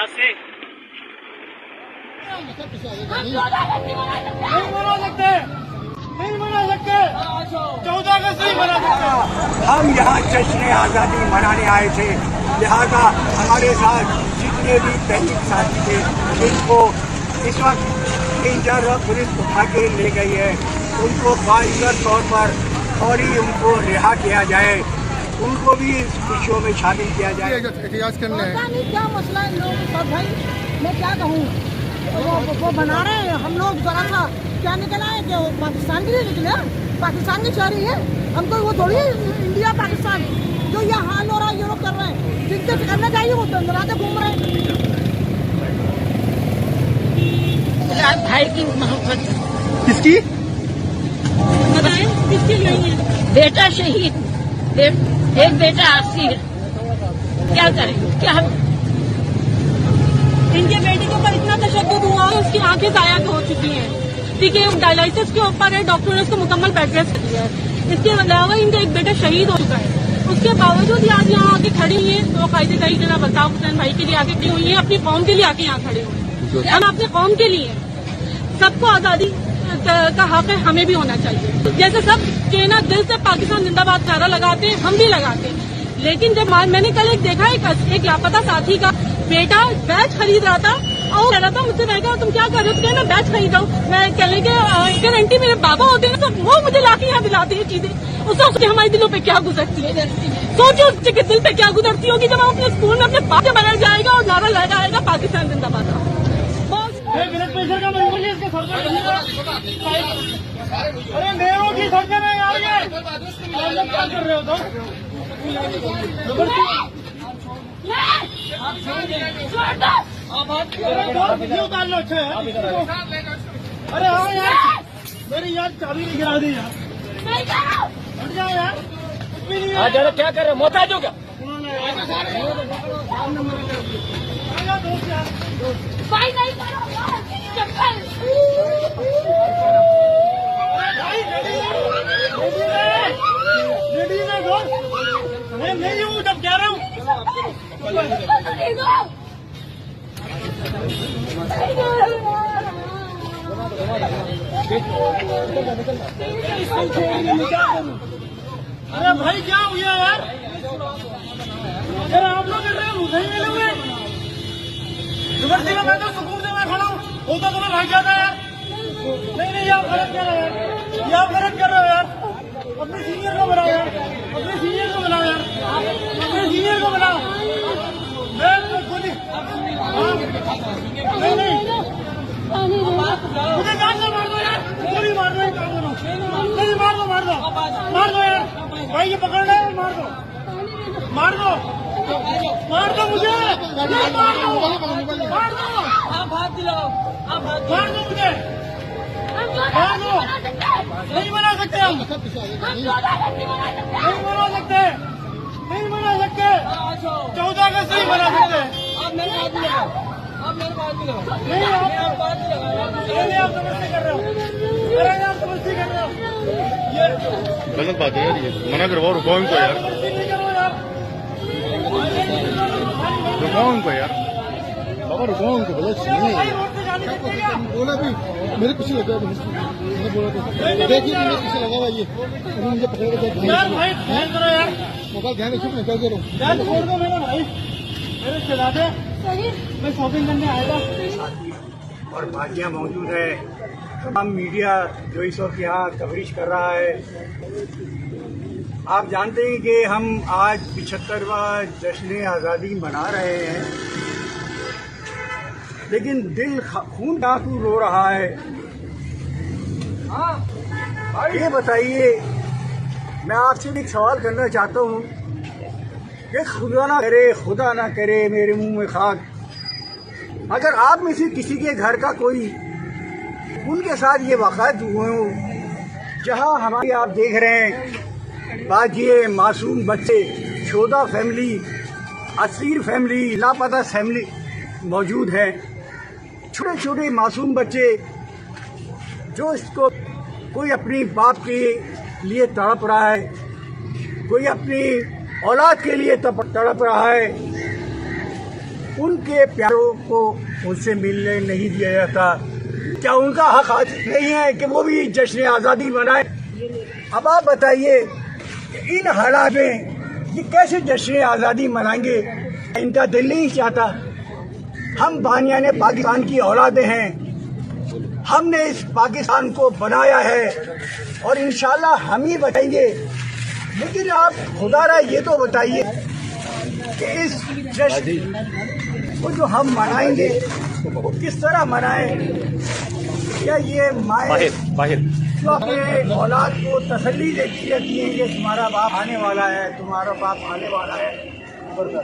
यहाँ से नहीं मना सकते 14 अगस्त नहीं मना सकते। हम यहाँ जश्न आज़ादी मनाने आए थे, लिहाजा हमारे साथ जितने भी तहरीक साथी थे जिनको इस वक्त इंचार्ज पुलिस उठा के ले गई है उनको बाइज़्ज़त तौर पर फौरी उनको रिहा किया जाए, उनको भी इस खुशियों में शामिल किया जाए। एहतियात करना है क्या मसला है लोग सब भाई मैं क्या कहूँ वो बना रहे हैं। हम लोग जरा सा क्या निकला है कि पाकिस्तान के लिए निकले, पाकिस्तान की शहरी है, हमको वो थोड़ी इंडिया पाकिस्तान जो ये हाल हो रहा है ये लोग कर रहे हैं, जिनसे करना चाहिए वो तंदराते घूम रहे हैं। भाई की मोहब्बत किसकी बताएं किसके लिए है? बेटा शहीद, एक बेटा आसिर, क्या करें क्या हम इनके बेटे के ऊपर इतना तशद्दुद हुआ है, उसकी आंखें जाया हो चुकी हैं, ठीक है, डायलिसिस के ऊपर है, डॉक्टर ने उसको मुकम्मल बेड रेस्ट दिया है। इसके अलावा इनका एक बेटा शहीद हो चुका है, उसके बावजूद आज यहाँ आके खड़ी हुई है। तो कायदे कई जगह अल्ताफ हुसैन भाई के लिए आके खड़ी हुई है, अपनी कौम के लिए आके यहाँ खड़े हुए हैं। हम अपने कौम के लिए, सबको आजादी का हक है, हमें भी होना चाहिए। जैसे सब के ना दिल से पाकिस्तान जिंदाबाद नारा लगाते हैं, हम भी लगाते हैं, लेकिन जब मैंने कल एक देखा एक लापता साथी का बेटा बैच खरीद रहा था और कह रहा था मुझसे, मैं कहा तुम क्या कर रहे हो? तो मैं बैच खरीद रहा हूँ। मैं कहने के आंटी मेरे बाबा होते हैं तो वो मुझे लाके यहाँ दिलाते हैं चीजें, उससे हमारे दिलों पे क्या गुजरती है। सोचो उसके दिल पे क्या गुजरती होगी जब हम अपने स्कूल में अपने बाप से बना जाएगा और नारा लगाएगा पाकिस्तान जिंदाबाद का। अरे नेहरू की सर्जन है यार, ये क्या कर रहे हो तुम? उतार लो अच्छे। अरे हाँ यार, मेरी यार चाबी नहीं गिरा दी यार, हट जाओ यार। जरा क्या कर रहे हो, मोहताज हो क्या? दोस्त यार मैं नहीं हूँ जब कह रहा हूँ। अरे भाई क्या हुआ यार, यार आप लोग कर रहे हो, मुझे ही मिले हुए मैं तो सुकून से मैं खड़ा हूँ, होता तो मैं भाग जाता यार। नहीं आप गलत कर रहे हो यार, ये आप गलत कर रहे हो यार। अपने सीनियर को बुलाओ यार, अपने सीनियर को बुलाओ यार, अपने सीनियर को बुलाओ। मैं तो खुद ही नहीं मुझे जान से मार दो यार, गोली मार दो, काम करो नहीं, मार दो यार भाई, ये पकड़ ले, मार दो मुझे, आप हाथ दिलाओ, आप हाथ मार दो मुझे, मार दो। नहीं मना सकते हम, नहीं मना सकते 14 अगस्त नहीं मना सकते। आप मेरे हाथ दिलाओ, आप मेरे हाथ दिलाओ, नहीं आप बात दिलाओ। आप समझती कर रहे हो, अरे आप समझती कर रहे हो, ये गलत बात है यार, ये मना करवाओ, रुकाओ इनको यार, नहीं करो यार, रुकाओ इनको यार, बाबा रुकाओ इनको, गलत नहीं है। बोला भी मेरे पीछे लगा, मैंने बोला था देखिए मेरे पीछे लगा हुआ ये, अभी मुझे पकड़ यार भाई ध्यान करो यार, मोबाइल ध्यान रखिए, मैं क्या कह रहा हूँ। ध्यान छोड़ दो मेरा भाई, मेरे चला दे, मैं शॉपिंग करने आएगा। और भाजियाँ मौजूद है, तमाम मीडिया जो इस वक्त यहाँ कवरेज कर रहा है। आप जानते हैं कि हम आज 75वां जश्न आज़ादी मना रहे हैं, लेकिन दिल खून आंसू रो रहा है। ये बताइए, मैं आपसे एक सवाल करना चाहता हूँ कि खुदा ना करे मेरे मुंह में खाक, अगर आप में से किसी के घर का कोई उनके साथ ये वाक़ात हुए हो जहाँ हमारी आप देख रहे हैं बाजिए मासूम बच्चे, 14 फैमिली, असीर फैमिली, लापता फैमिली मौजूद है, छोटे छोटे मासूम बच्चे जो इसको कोई अपनी बाप के लिए तड़प रहा है, कोई अपनी औलाद के लिए तड़प रहा है। उनके प्यारों को उनसे मिलने नहीं दिया जाता। क्या उनका हक आज नहीं है कि वो भी जश्न आज़ादी मनाए? अब आप बताइए इन हालात में ये कैसे जश्न आज़ादी मनाएंगे? इनका दिल नहीं चाहता। हम बानियाने पाकिस्तान की औलादें हैं, हमने इस पाकिस्तान को बनाया है और इंशाल्लाह हम ही बताएंगे। लेकिन आप खुदारा ये तो बताइए कि इस जश्न को जो हम मनाएंगे वो किस तरह मनाएं? क्या ये माए जो अपने औलाद को तसल्ली देती रहती है कि तुम्हारा बाप आने वाला है, तुम्हारा बाप आने वाला है,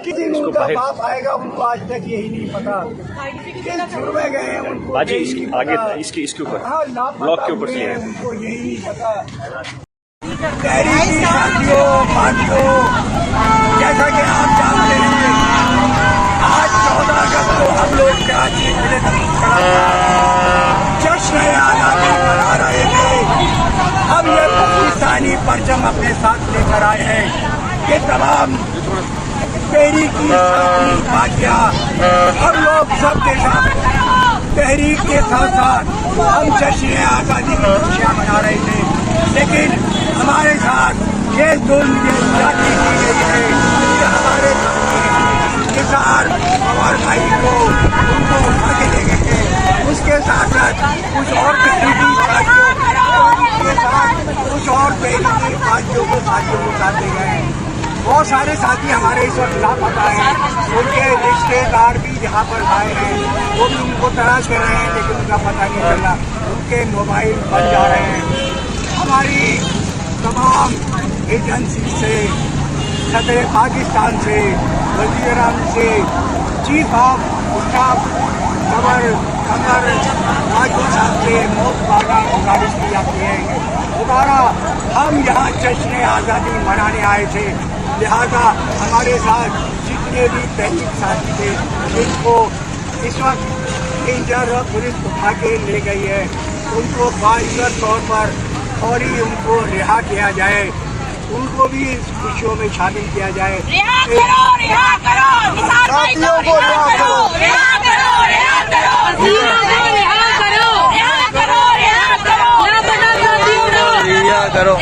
किस दिन उनका बाप आएगा उनको आज तक यही नहीं पता। किस जुर्म में गए हैं उनको आगे इसके ऊपर ब्लॉक के ऊपर से उनको यही नहीं पता। तहरीकी साथियों, पार्टियों, जैसा कि आप जानते हैं आज 14 अगस्त को हम लोग कराची जिले जश्न आज़ादी मना रहे थे। हम ये पाकिस्तानी परचम अपने साथ लेकर आए हैं। ये तमाम तहरीकी साथी पार्टियां हम लोग सबके साथ तहरीक के साथ साथ हम जश्न आज़ादी की खुशियाँ मना रहे थे, लेकिन हमारे साथ ये जुल्म ये ज्यादती की गई है कि हमारे किसान और भाई को उनको उठा के ले गए हैं। उसके साथ साथ कुछ और तहरीकी पार्टियों के साथ कुछ और तहरीकी पार्टियों को साथी गए। बहुत सारे साथी हमारे इस वक्त लापता हैं। उनके रिश्तेदार भी यहाँ पर आए हैं, वो भी उनको तलाश कर रहे हैं, लेकिन उनका पता नहीं चल रहा। उनके मोबाइल बन जा रहे हैं। हमारी तमाम एजेंसी से, सदर पाकिस्तान से, वज़ीर-ए-आज़म से, चीफ ऑफ स्टाफ कमर राजू साहब से मोहबाना गुजारिश की जाती है। दोबारा हम यहाँ जश्न आज़ादी मनाने आए थे, लिहाजा हमारे साथ जितने भी तहरीक साथी थे जिनको इस वक्त इंजर पुलिस उठा के ले गई है, उनको बाइज़त तौर पर फौरी उनको रिहा किया जाए, उनको भी इस खुशियों में शामिल किया जाए। रिहा करो, रिहा करो, साथियों को रिहा करो, रिहा करो, रिहा करो, रिहा करो, रिहा करो, रिहा करो, रिहा करो।